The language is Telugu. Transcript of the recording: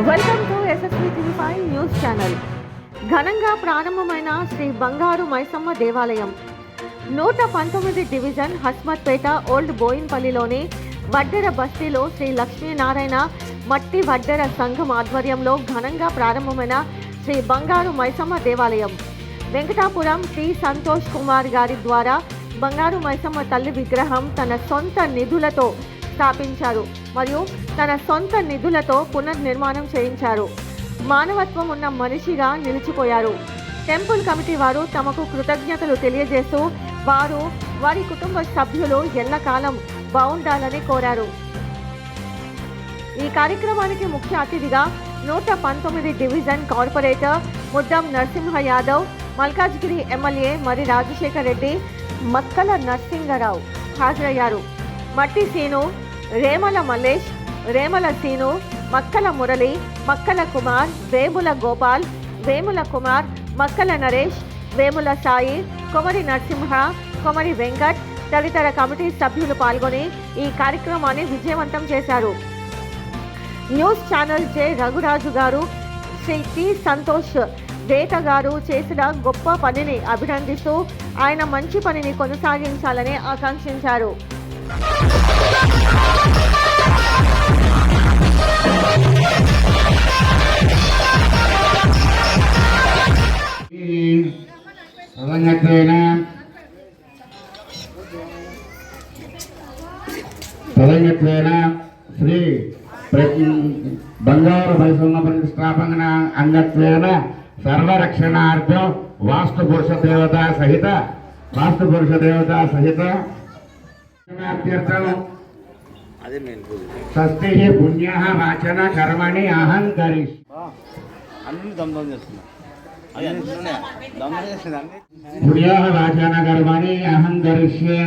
Welcome to SSV TV news channel. ఘనంగా ప్రారంభమైన శ్రీ బంగారు మైసమ్మ దేవాలయం 119 డివిజన్ హస్మత్పేట ఓల్డ్ బోయిన్పల్లిలోని వడ్డెర బస్తీలో శ్రీ లక్ష్మీనారాయణ మట్టి వడ్డెర సంఘం ఆధ్వర్యంలో ఘనంగా ప్రారంభమైన శ్రీ బంగారు మైసమ్మ దేవాలయం వెంకటాపురం టి సంతోష్ కుమార్ గారి ద్వారా బంగారు మైసమ్మ తల్లి విగ్రహం తన సొంత నిధులతో స్థాపించారు మరియు తన సొంత నిధులతో పునర్నిర్మాణం చేయించారు. మానవత్వం ఉన్న మనిషిగా నిలిచిపోయారు. టెంపుల్ కమిటీ వారు తమకు కృతజ్ఞతలు తెలియజేస్తూ వారి కుటుంబ సభ్యులు ఎల్లకాలం బాగుండాలని కోరారు. ఈ కార్యక్రమానికి ముఖ్య అతిథిగా 119 division corporator Muddam Narasimha Yadav, Malkajgiri MLA మరి రాజశేఖర్ రెడ్డి, మక్కల నరసింగరావు హాజరయ్యారు. మట్టి సీను, రేమల మల్లేష్, రేమల సీను, మక్కల మురళి, మక్కల కుమార్, వేముల గోపాల్, వేముల కుమార్, మక్కల నరేష్, వేముల సాయి, కొమరి నరసింహ, కొమరి వెంకట్ తదితర కమిటీ సభ్యులు పాల్గొని ఈ కార్యక్రమాన్ని విజయవంతం చేశారు. న్యూస్ ఛానల్ జె రఘురాజు గారు, శ్రీ టి సంతోష్ దేట గారు చేసిన గొప్ప పనిని అభినందిస్తూ ఆయన మంచి పనిని కొనసాగించాలని ఆకాంక్షించారు. శ్రీ బంగారు మైసమ్మ ప్రతిష్టాపన అంగత్వేన సర్వరక్షణార్థం వాస్తు పురుష దేవతా సహిత స్వస్తి పుణ్య వాచన కర్మణి అహం కరిష్ పుణ్య వాచన కర్మణి అహం కరిష్య